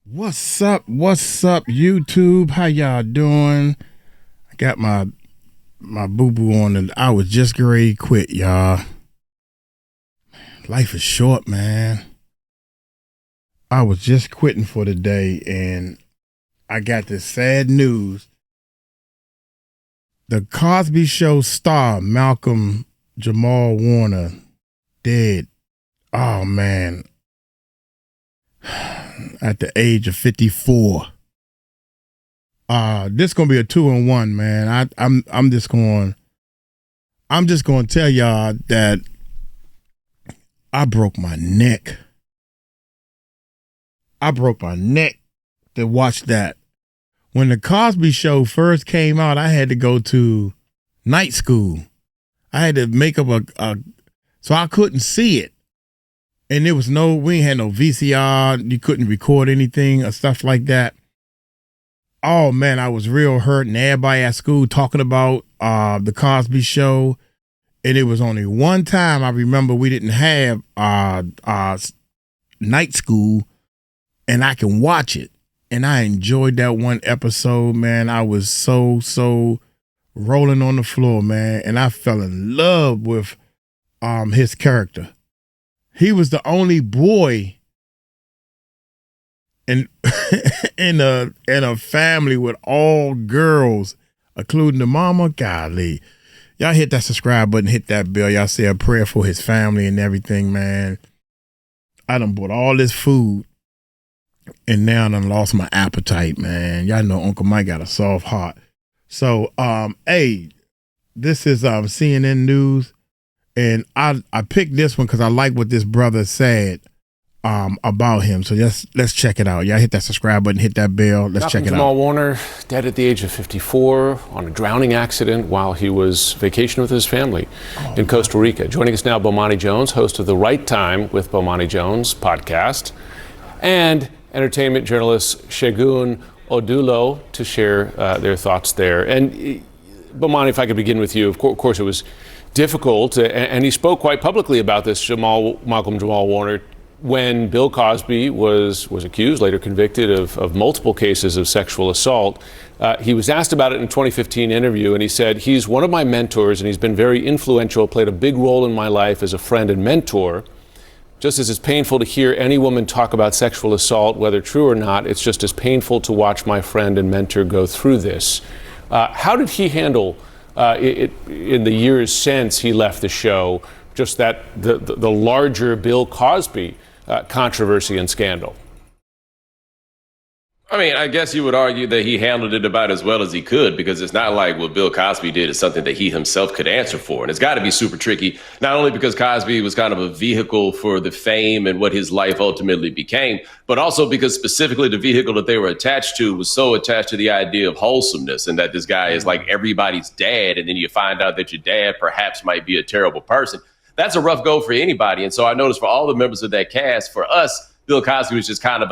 What's up? What's up, YouTube? How y'all doing? I got my boo-boo on and I was just ready to quit, y'all. Life is short, man. I was just quitting for the day and I got this sad news. The Cosby Show star, Malcolm Jamal Warner, dead. Oh, man. At the age of 54. This gonna be a 2-in-1, man. I'm just going to tell y'all that I broke my neck. I broke my neck to watch that. When the Cosby Show first came out, I had to go to night school. I had to make up so I couldn't see it. And we ain't had no VCR. You couldn't record anything or stuff like that. Oh man, I was real hurt, and everybody at school talking about the Cosby Show. And it was only one time I remember we didn't have night school, and I can watch it. And I enjoyed that one episode, man. I was so rolling on the floor, man, and I fell in love with his character. He was the only boy in in a family with all girls, including the mama. Golly, y'all hit that subscribe button, hit that bell. Y'all say a prayer for his family and everything, man. I done bought all this food, and now I done lost my appetite, man. Y'all know Uncle Mike got a soft heart. So, hey, this is CNN News. And I picked this one because I like what this brother said about him. So let's check it out. Y'all hit that subscribe button, hit that bell. Let's check it out. Malcolm Jamal Warner, dead at the age of 54 on a drowning accident while he was vacationing with his family in Costa Rica. Joining us now, Bomani Jones, host of the Right Time with Bomani Jones podcast, and entertainment journalist Segun Odulo to share their thoughts there. And Bomani, if I could begin with you, of course it was difficult, and he spoke quite publicly about this, Malcolm Jamal Warner, when Bill Cosby was accused, later convicted of multiple cases of sexual assault. He was asked about it in a 2015 interview, and he said, he's one of my mentors, and he's been very influential, played a big role in my life as a friend and mentor. Just as it's painful to hear any woman talk about sexual assault, whether true or not, it's just as painful to watch my friend and mentor go through this. How did he handle in the years since he left the show, just that the larger Bill Cosby controversy and scandal? I mean, I guess you would argue that he handled it about as well as he could, because it's not like what Bill Cosby did is something that he himself could answer for. And it's got to be super tricky, not only because Cosby was kind of a vehicle for the fame and what his life ultimately became, but also because specifically the vehicle that they were attached to was so attached to the idea of wholesomeness, and that this guy is like everybody's dad. And then you find out that your dad perhaps might be a terrible person. That's a rough go for anybody. And so I noticed for all the members of that cast, for us, Bill Cosby was just kind of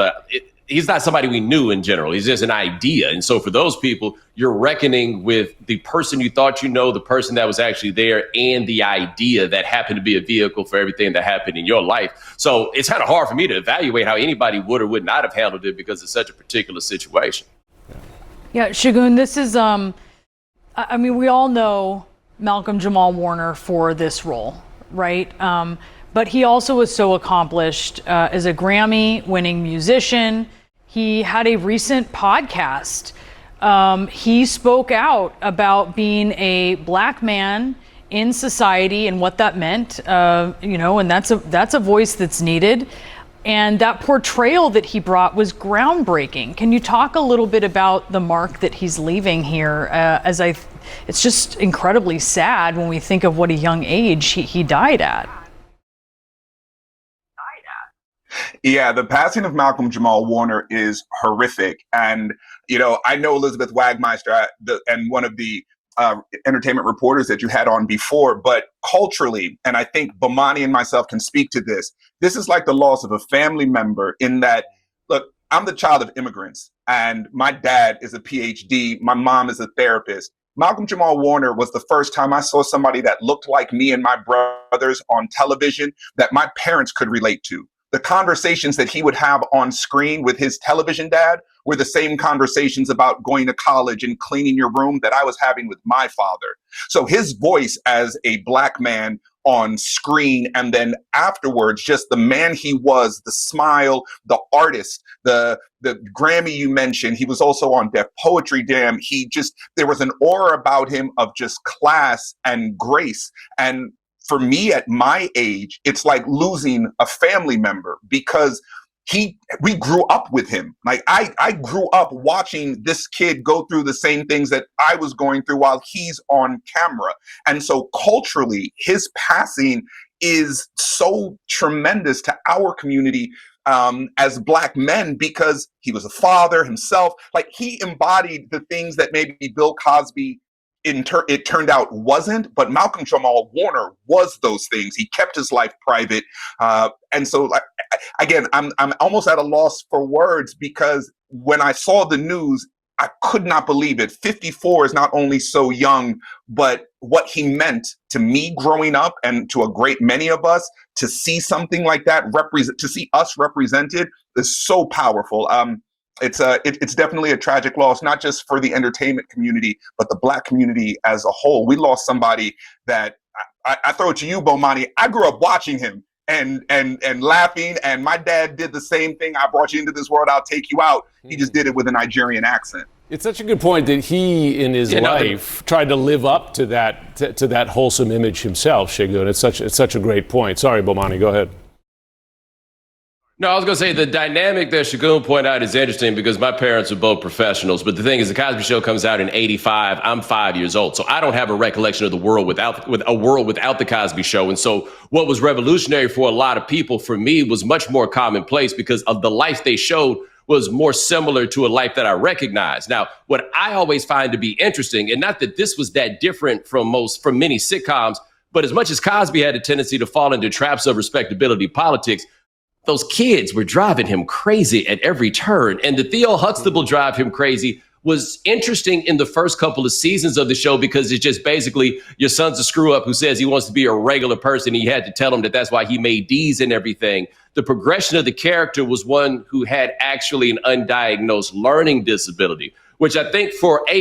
he's not somebody we knew in general. He's just an idea. And so for those people, you're reckoning with the person you thought you know, the person that was actually there, and the idea that happened to be a vehicle for everything that happened in your life. So it's kind of hard for me to evaluate how anybody would or would not have handled it, because it's such a particular situation. Yeah, Segun, this is, I mean, we all know Malcolm Jamal Warner for this role, right? But he also was so accomplished as a Grammy-winning musician. He had a recent podcast. He spoke out about being a black man in society and what that meant, and that's a voice that's needed. And that portrayal that he brought was groundbreaking. Can you talk a little bit about the mark that he's leaving here? It's just incredibly sad when we think of what a young age he died at. Yeah, the passing of Malcolm Jamal Warner is horrific. And, I know Elizabeth Wagmeister and one of the entertainment reporters that you had on before, but culturally, and I think Bomani and myself can speak to this, this is like the loss of a family member, in that, look, I'm the child of immigrants, and my dad is a PhD. My mom is a therapist. Malcolm Jamal Warner was the first time I saw somebody that looked like me and my brothers on television that my parents could relate to. the conversations that he would have on screen with his television dad were the same conversations about going to college and cleaning your room that I was having with my father. So his voice as a Black man on screen, and then afterwards, just the man he was, the smile, the artist, the Grammy you mentioned. He was also on Def Poetry Jam. There was an aura about him of just class and grace. And for me at my age, it's like losing a family member, because we grew up with him. Like I grew up watching this kid go through the same things that I was going through while he's on camera. And so culturally, his passing is so tremendous to our community as Black men, because he was a father himself. Like he embodied the things that maybe Bill Cosby it turned out wasn't, but Malcolm Jamal Warner was those things. He kept his life private. And so again, I'm almost at a loss for words, because when I saw the news, I could not believe it. 54 is not only so young, but what he meant to me growing up and to a great many of us, to see something like that to see us represented is so powerful. It's definitely a tragic loss, not just for the entertainment community, but the Black community as a whole. We lost somebody that I throw it to you, Bomani. I grew up watching him and laughing, and my dad did the same thing. I brought you into this world, I'll take you out. He just did it with a Nigerian accent. It's such a good point that he, in his life, tried to live up to that wholesome image himself, Shagun. It's such a great point. Sorry, Bomani, go ahead. No, I was going to say the dynamic that Shagun pointed out is interesting, because my parents are both professionals. But the thing is, the Cosby Show comes out in '85. I'm 5 years old, so I don't have a recollection of the world without the Cosby Show. And so what was revolutionary for a lot of people, for me, was much more commonplace, because of the life they showed was more similar to a life that I recognized. Now, what I always find to be interesting, and not that this was that different from many sitcoms, but as much as Cosby had a tendency to fall into traps of respectability politics, those kids were driving him crazy at every turn. And the Theo Huxtable drive him crazy was interesting in the first couple of seasons of the show, because it's just basically your son's a screw up who says he wants to be a regular person. He had to tell him that that's why he made D's and everything. The progression of the character was one who had actually an undiagnosed learning disability, which I think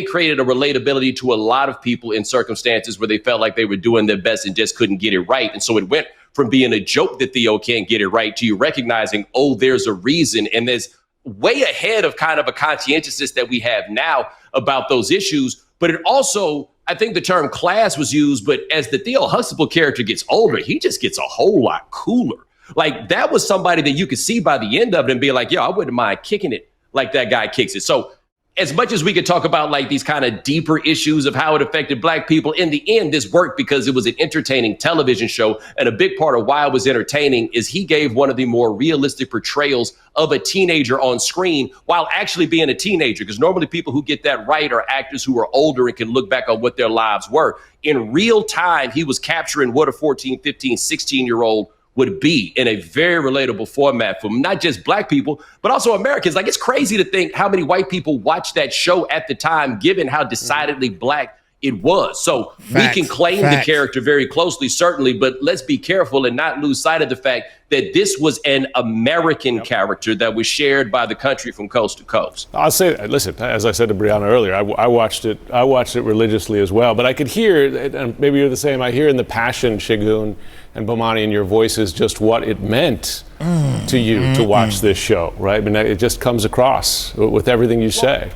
created a relatability to a lot of people in circumstances where they felt like they were doing their best and just couldn't get it right. And so it went from being a joke that Theo can't get it right to you recognizing, oh, there's a reason. And there's way ahead of kind of a conscientiousness that we have now about those issues. But it also, I think the term class was used, but as the Theo Huxtable character gets older, he just gets a whole lot cooler. Like that was somebody that you could see by the end of it and be like, yo, I wouldn't mind kicking it like that guy kicks it. So as much as we could talk about like these kind of deeper issues of how it affected Black people, in the end, this worked because it was an entertaining television show. And a big part of why it was entertaining is he gave one of the more realistic portrayals of a teenager on screen while actually being a teenager. Because normally people who get that right are actors who are older and can look back on what their lives were. In real time, he was capturing what a 14, 15, 16-year-old would be in a very relatable format for not just Black people, but also Americans. Like, it's crazy to think how many white people watched that show at the time, given how decidedly Black it was. So we can claim the character very closely, certainly, but let's be careful and not lose sight of the fact that this was an American character that was shared by the country from coast to coast. I'll say, listen, as I said to Brianna earlier, I watched it religiously as well, but I could hear, and maybe you're the same, I hear in the passion, Shagun and Bomani, in your voices just what it meant to you to watch this show, right? I mean, it just comes across with everything you say.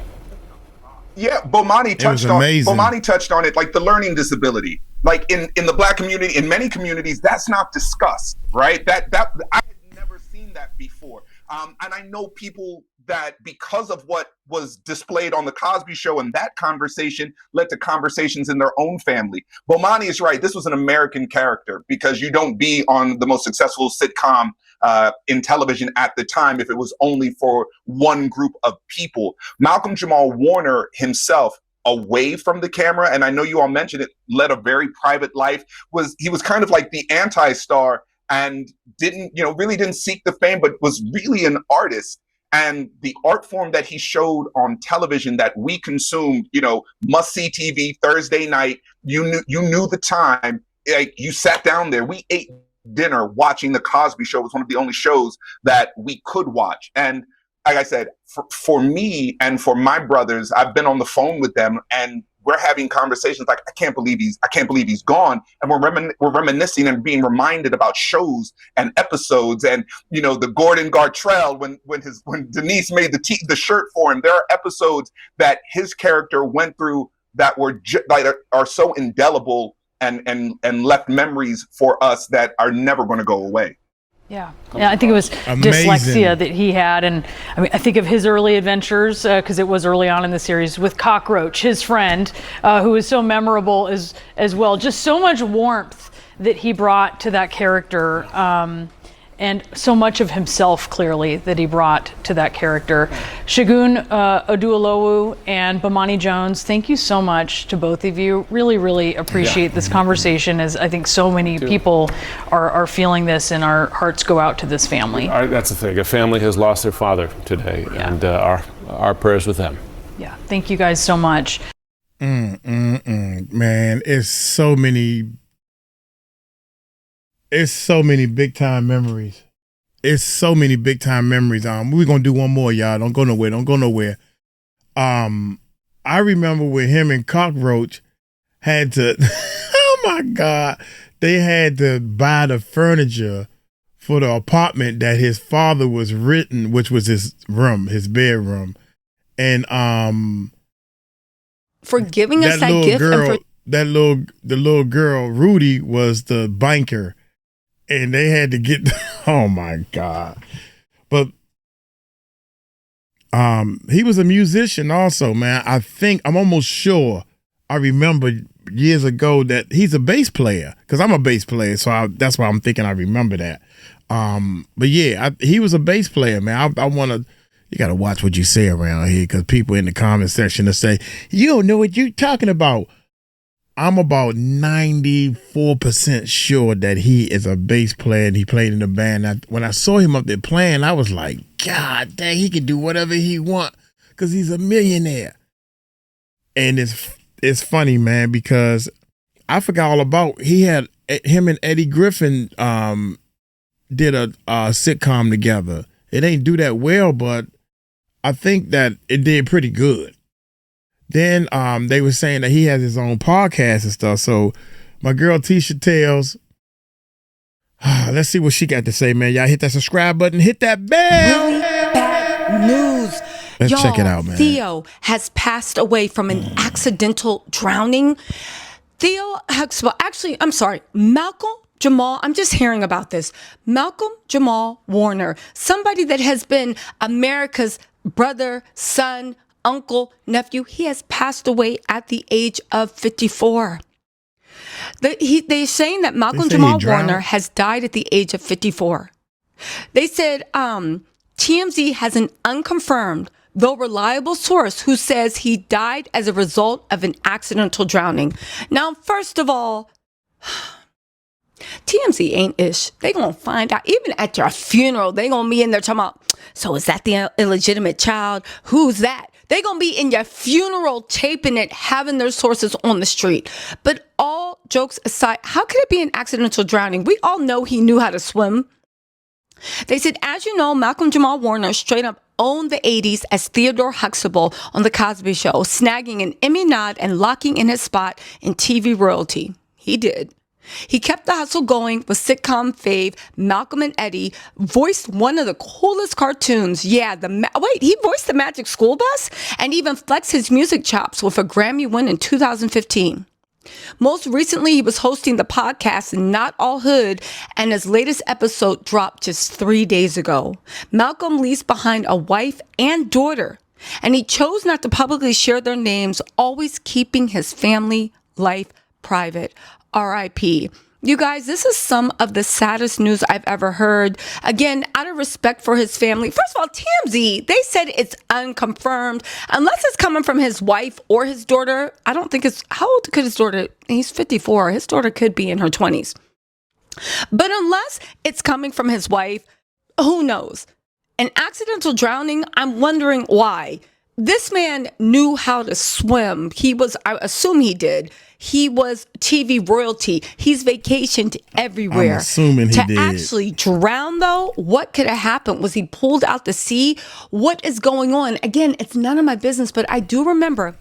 Yeah, Bomani touched on it, like the learning disability. Like in the Black community, in many communities, that's not discussed, right? That I had never seen that before. And I know people that, because of what was displayed on the Cosby Show, and that conversation led to conversations in their own family. Bomani is right. This was an American character, because you don't be on the most successful sitcom in television at the time if it was only for one group of people. Malcolm Jamal Warner himself, away from the camera, and I know you all mentioned it, led a very private life. He was kind of like the anti-star, and really didn't seek the fame, but was really an artist. And the art form that he showed on television that we consumed, must-see TV Thursday night, you knew the time, like you sat down there, we ate dinner watching The Cosby Show. It was one of the only shows that we could watch. And like I said, for me and for my brothers, I've been on the phone with them, and we're having conversations like, I can't believe he's gone. And we're reminiscing and being reminded about shows and episodes, and the Gordon Gartrell when Denise made the shirt for him. There are episodes that his character went through that were are so indelible and left memories for us that are never going to go away. Yeah, I think it was dyslexia that he had, and I think of his early adventures because it was early on in the series with Cockroach, his friend, who was so memorable as well. Just so much warmth that he brought to that character, and so much of himself clearly that he brought to that character. Segun Oduolowu and Bomani Jones, thank you so much to both of you. Really, really appreciate this conversation, as I think so many people are feeling this, and our hearts go out to this family. That's the thing. A family has lost their father today, and our prayers with them. Yeah, thank you guys so much. Man, it's so many big time memories. We're gonna do one more, y'all. Don't go nowhere. I remember when him and Cockroach had to oh my God, they had to buy the furniture for the apartment that his father was written, which was his bedroom. And for giving us that gift, girl, the little girl, Rudy, was the banker. And they had to get, oh my God. But he was a musician also, man. I'm almost sure I remember years ago that he's a bass player, because I'm a bass player. So that's why I'm thinking I remember that. But yeah, he was a bass player, man. You got to watch what you say around here, because people in the comment section will say, you don't know what you're talking about. I'm about 94% sure that he is a bass player, and he played in the band. When I saw him up there playing, I was like, God dang, he can do whatever he want, because he's a millionaire. And it's funny, man, because I forgot all about, him and Eddie Griffin did a sitcom together. It ain't do that well, but I think that it did pretty good. Then they were saying that he has his own podcast and stuff. So my girl Tisha Tales, let's see what she got to say, man. Y'all hit that subscribe button, hit that bell. Really bad news. Let's check it out, man. Theo has passed away from an accidental drowning. Theo Huxtable, actually, I'm sorry, Malcolm Jamal, I'm just hearing about this. Malcolm Jamal Warner, somebody that has been America's brother, son, uncle, nephew, he has passed away at the age of 54. They're saying that Malcolm Jamal Warner has died at the age of 54. They said TMZ has an unconfirmed, though reliable source who says he died as a result of an accidental drowning. Now, first of all, TMZ ain't ish. They gonna find out. Even at your funeral, they gonna be in there talking about, so is that the illegitimate child? Who's that? They gonna be in your funeral taping it, having their sources on the street. But all jokes aside, how could it be an accidental drowning? We all know he knew how to swim. They said, as you know, Malcolm Jamal Warner straight up owned the 80s as Theodore Huxtable on The Cosby Show, snagging an Emmy nod and locking in his spot in TV royalty. He did. He kept the hustle going with sitcom fave Malcolm and Eddie, voiced one of the coolest cartoons. Yeah, he voiced the Magic School Bus and even flexed his music chops with a Grammy win in 2015. Most recently, he was hosting the podcast Not All Hood, and his latest episode dropped just 3 days ago. Malcolm leaves behind a wife and daughter, and he chose not to publicly share their names, always keeping his family life private. R.I.P. You guys, this is some of the saddest news I've ever heard. Again, out of respect for his family. First of all, TMZ, they said it's unconfirmed. Unless it's coming from his wife or his daughter. I don't think how old could his daughter? He's 54. His daughter could be in her 20s. But unless it's coming from his wife, who knows? An accidental drowning, I'm wondering why. this man knew how to swim. I assume he did. He was TV royalty. He's vacationed everywhere. I'm assuming he did. To actually drown, though, what could have happened? Was he pulled out to sea? What is going on? Again, it's none of my business, but I do remember,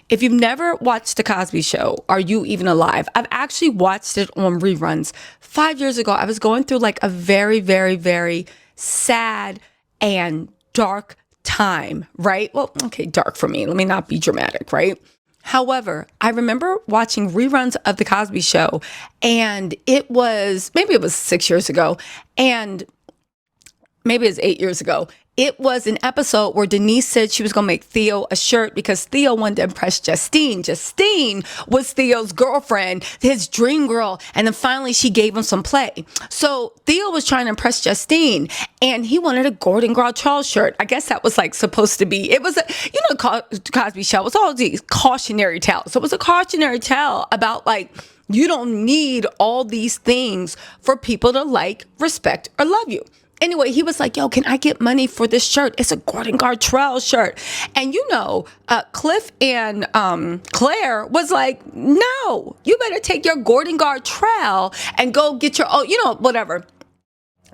if you've never watched The Cosby Show, are you even alive? I've actually watched it on reruns. 5 years ago, I was going through like a very, very, very sad and dark time, right? Well, okay, dark for me. Let me not be dramatic, right? However, I remember watching reruns of The Cosby Show, and maybe it was 6 years ago, and maybe it was 8 years ago. It was an episode where Denise said she was going to make Theo a shirt because Theo wanted to impress Justine. Justine was Theo's girlfriend, his dream girl. And then finally she gave him some play. So Theo was trying to impress Justine, and he wanted a Gordon Gartrell shirt. I guess that was like supposed to be, it was Cosby Show. It was all these cautionary tales. So it was a cautionary tale about like, you don't need all these things for people to like, respect, or love you. Anyway, he was like, yo, can I get money for this shirt? It's a Gordon Gartrell shirt. And Cliff and Claire was like, no, you better take your Gordon Gartrell and go get your, whatever.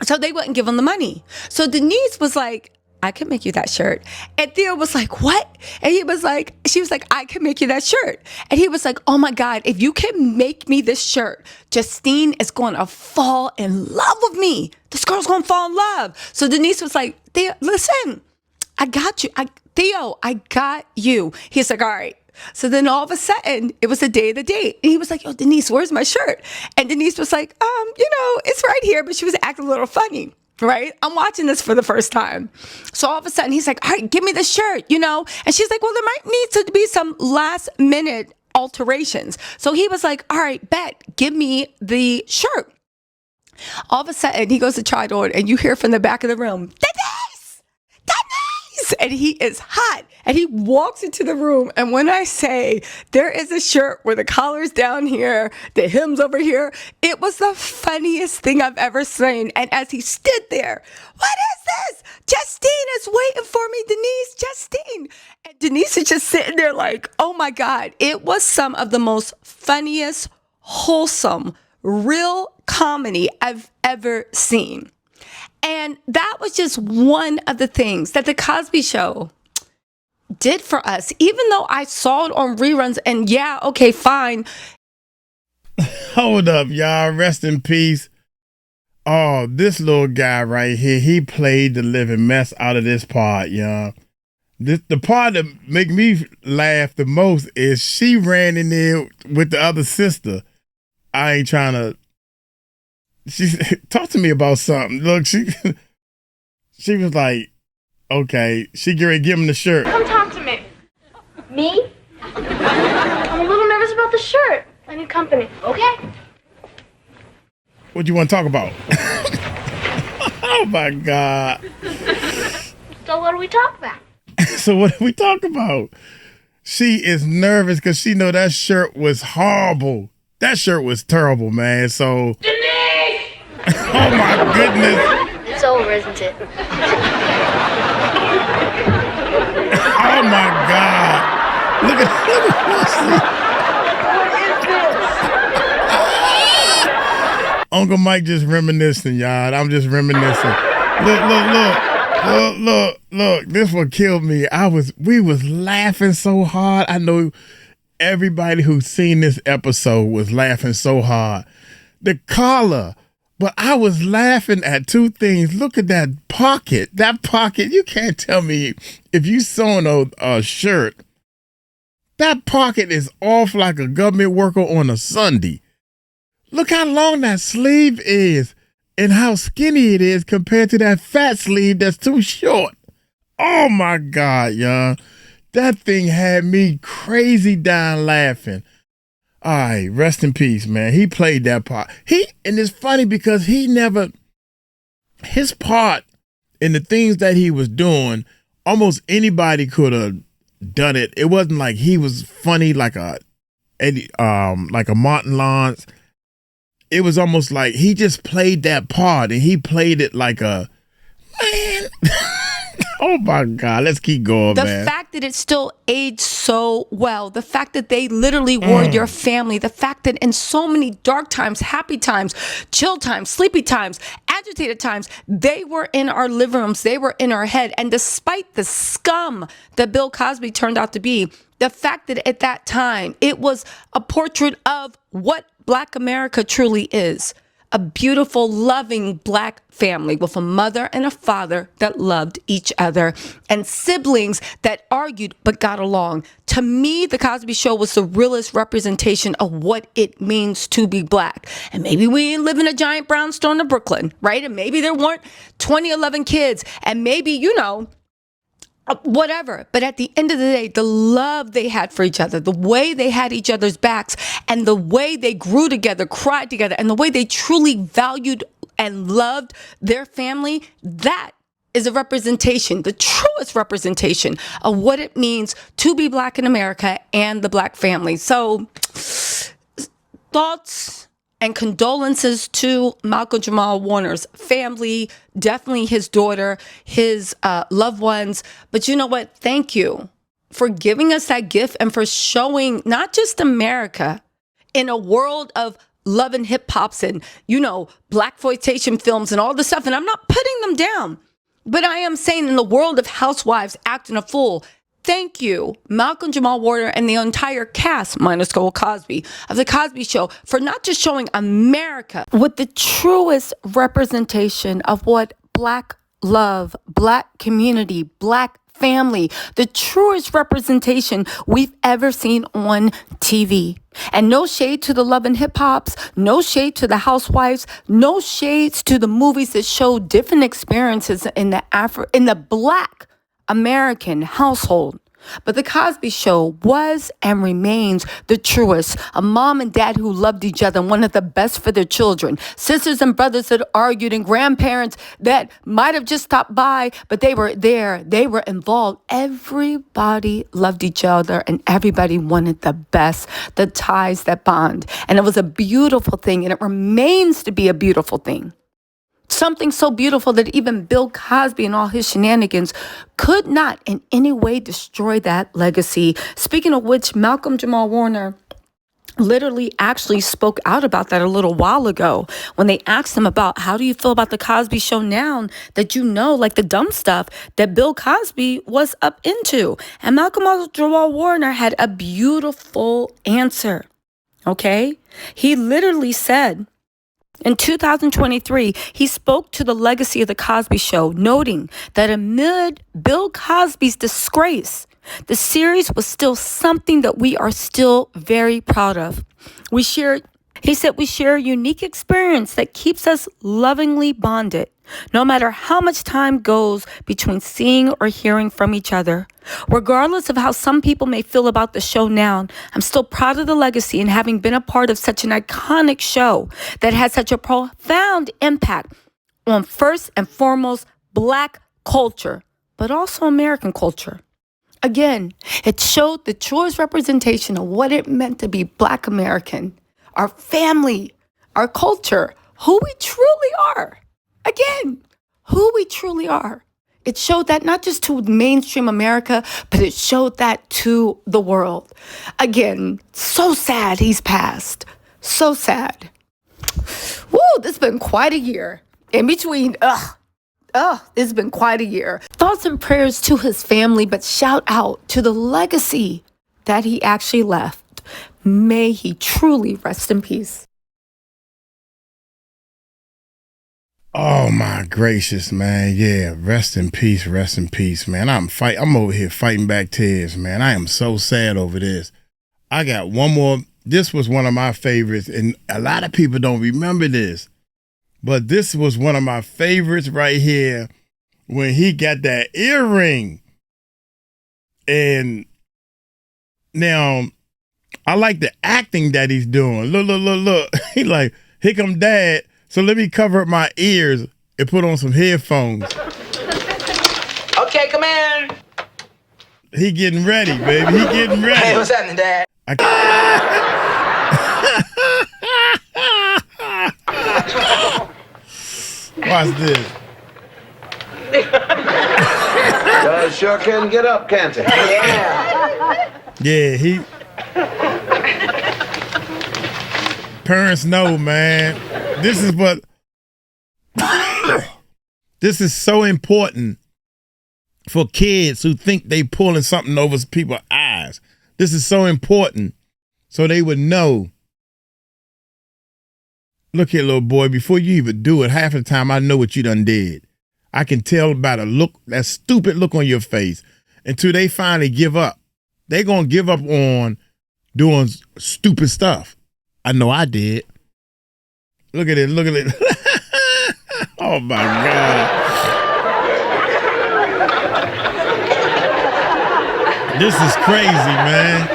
So they wouldn't give him the money. So Denise was like, I can make you that shirt. And Theo was like, what? And she was like, I can make you that shirt. And he was like, oh my God, if you can make me this shirt, Justine is going to fall in love with me. This girl's going to fall in love. So Denise was like, Theo, listen, I got you. Theo, I got you. He's like, all right. So then all of a sudden, it was the day of the date. And he was like, yo, Denise, where's my shirt? And Denise was like, it's right here. But she was acting a little funny. Right? I'm watching this for the first time. So all of a sudden he's like, all right, give me the shirt, And she's like, well, there might need to be some last minute alterations. So he was like, all right, bet, give me the shirt. All of a sudden he goes to try it on, and you hear from the back of the room, Denise! And he is hot. And he walks into the room. And when I say there is a shirt where the collar's down here, the hem's over here, it was the funniest thing I've ever seen. And as he stood there, what is this? Justine is waiting for me, Denise, Justine. And Denise is just sitting there like, oh my God. It was some of the most funniest, wholesome, real comedy I've ever seen. And that was just one of the things that The Cosby Show did for us, even though I saw it on reruns. And yeah, okay, fine. Hold up, y'all. Rest in peace. Oh, this little guy right here, he played the living mess out of this part, y'all. The part that make me laugh the most is she ran in there with the other sister. I ain't trying to... She talk to me about something. Look, she was like, okay, she get ready to give him the shirt. Come talk to me. Me? I'm a little nervous about the shirt. I need company, okay? What do you want to talk about? Oh my God. So what do we talk about? So what do we talk about? She is nervous because she know that shirt was horrible. That shirt was terrible, man. So... Oh my goodness. It's over, isn't it? Oh my God. Look at Wesley. Uncle Mike just reminiscing, y'all. I'm just reminiscing. Look. This one killed me. We was laughing so hard. I know everybody who's seen this episode was laughing so hard. The collar. But I was laughing at two things. Look at that pocket. That pocket, you can't tell me if you sewing a shirt, that pocket is off like a government worker on a Sunday. Look how long that sleeve is and how skinny it is compared to that fat sleeve that's too short. Oh my God, y'all. That thing had me crazy down laughing. All right, rest in peace, man. He played that part. And it's funny because his part in the things that he was doing, almost anybody could have done it. It wasn't like he was funny like a Martin Lawrence. It was almost like he just played that part, and he played it like a man. Oh my God, let's keep going, The man. fact that it still aged so well, the fact that they literally were your family, the fact that in so many dark times, happy times, chill times, sleepy times, agitated times, they were in our living rooms, they were in our head. And despite the scum that Bill Cosby turned out to be, the fact that at that time it was a portrait of what Black America truly is. A beautiful, loving Black family with a mother and a father that loved each other and siblings that argued but got along. To me, The Cosby Show was the realest representation of what it means to be Black. And maybe we ain't live in a giant brownstone in Brooklyn, right? And maybe there weren't 11 kids. And maybe, whatever. But at the end of the day, the love they had for each other, the way they had each other's backs, and the way they grew together, cried together, and the way they truly valued and loved their family, that is a representation, the truest representation of what it means to be Black in America and the Black family. So, thoughts and condolences to Malcolm Jamal Warner's family, definitely his daughter, his loved ones. But you know what? Thank you for giving us that gift and for showing not just America in a world of love and hip hops and, Blaxploitation films and all this stuff. And I'm not putting them down, but I am saying in the world of housewives acting a fool. Thank you, Malcolm Jamal Warner and the entire cast, minus Cosby, of The Cosby Show, for not just showing America with the truest representation of what Black love, Black community, Black family, the truest representation we've ever seen on TV. And no shade to the love and hip hops, no shade to the housewives, no shades to the movies that show different experiences in the Black American household. But The Cosby Show was and remains the truest. A mom and dad who loved each other and wanted the best for their children. Sisters and brothers that argued and grandparents that might have just stopped by, but they were there. They were involved. Everybody loved each other and everybody wanted the best, the ties that bond. And it was a beautiful thing and it remains to be a beautiful thing. Something so beautiful that even Bill Cosby and all his shenanigans could not in any way destroy that legacy. Speaking of which, Malcolm Jamal Warner literally actually spoke out about that a little while ago when they asked him about how do you feel about the Cosby Show now that like the dumb stuff that Bill Cosby was up into. And Malcolm Jamal Warner had a beautiful answer. Okay? He literally said, in 2023, he spoke to the legacy of The Cosby Show, noting that amid Bill Cosby's disgrace, the series was still something that we are still very proud of. He said, we share a unique experience that keeps us lovingly bonded, no matter how much time goes between seeing or hearing from each other. Regardless of how some people may feel about the show now, I'm still proud of the legacy and having been a part of such an iconic show that had such a profound impact on first and foremost Black culture, but also American culture. Again, it showed the truest representation of what it meant to be Black American, our family, our culture, who we truly are. Again, who we truly are. It showed that not just to mainstream America, but it showed that to the world. Again, so sad he's passed. So sad. Woo, this has been quite a year. In between, this has been quite a year. Thoughts and prayers to his family, but shout out to the legacy that he actually left. May he truly rest in peace. Oh my gracious, man. Yeah, rest in peace, man. I'm over here fighting back tears, man. I am so sad over this. I got one more. This was one of my favorites, and a lot of people don't remember this, but this was one of my favorites right here when he got that earring. And now I like the acting that he's doing. Look. He like, here come dad. So let me cover up my ears and put on some headphones. Okay, come in. He getting ready, baby. He getting ready. Hey, what's happening, Dad? Watch this. Guys sure can get up, can't they? Yeah, he. Parents know, man. This is what. This is so important for kids who think they pulling something over people's eyes. This is so important so they would know. Look here, little boy, before you even do it, half the time I know what you done did. I can tell by the look, that stupid look on your face, until they finally give up. They gonna give up on doing stupid stuff. I know I did. Look at it, look at it. Oh my God. This is crazy, man.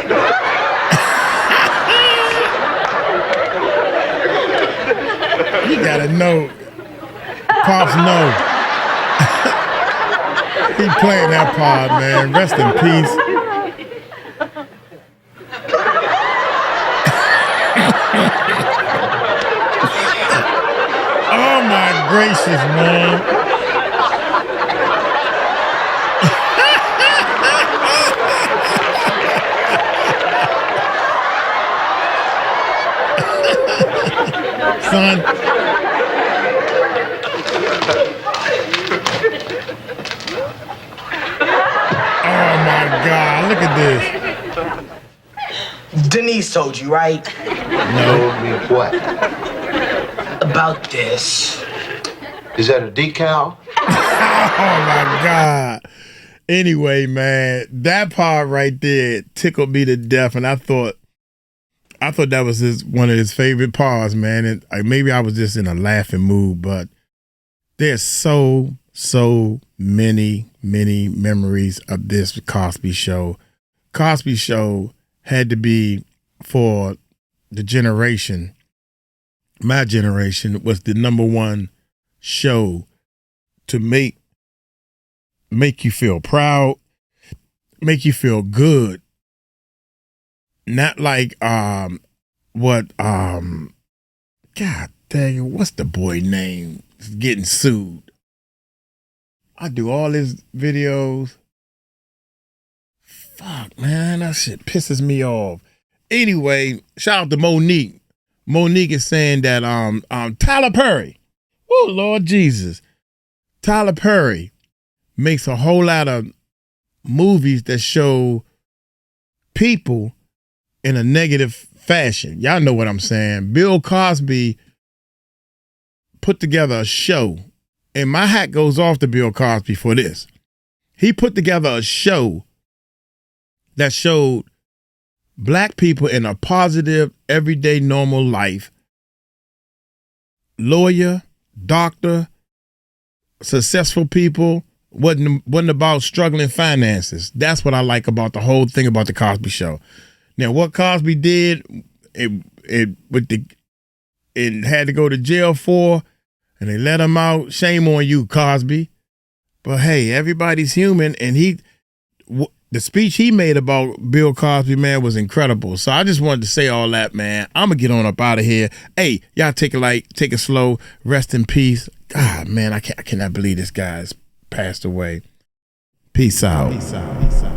You gotta know. Pops know. He playing that part, man. Rest in peace. Oh my gracious, man. Son. Oh my God, look at this. Denise told you, right? Told me what? About this. Is that a decal? Oh my God. Anyway, man, that part right there tickled me to death, and I thought that was one of his favorite parts, man. And maybe I was just in a laughing mood, but there's so many memories of this Cosby Show. Cosby Show had to be, for the generation, my generation, was the number one show to make you feel proud, make you feel good. Not like God dang it, what's the boy name? He's getting sued. I do all his videos. Fuck, man, that shit pisses me off. Anyway, shout out to Monique. Monique is saying that Tyler Perry. Oh Lord Jesus. Tyler Perry makes a whole lot of movies that show people in a negative fashion. Y'all know what I'm saying. Bill Cosby put together a show, and my hat goes off to Bill Cosby for this. He put together a show that showed black people in a positive, everyday, normal life. Lawyer, doctor, successful people, wasn't about struggling finances. That's what I like about the whole thing about the Cosby Show. Now, what Cosby did, it had to go to jail for, and they let him out. Shame on you, Cosby. But hey, everybody's human, and the speech he made about Bill Cosby, man, was incredible. So I just wanted to say all that, man. I'm gonna get on up out of here. Hey, y'all take it light, take it slow. Rest in peace. God, man, I cannot believe this guy's passed away. Peace out. Peace out. Peace out.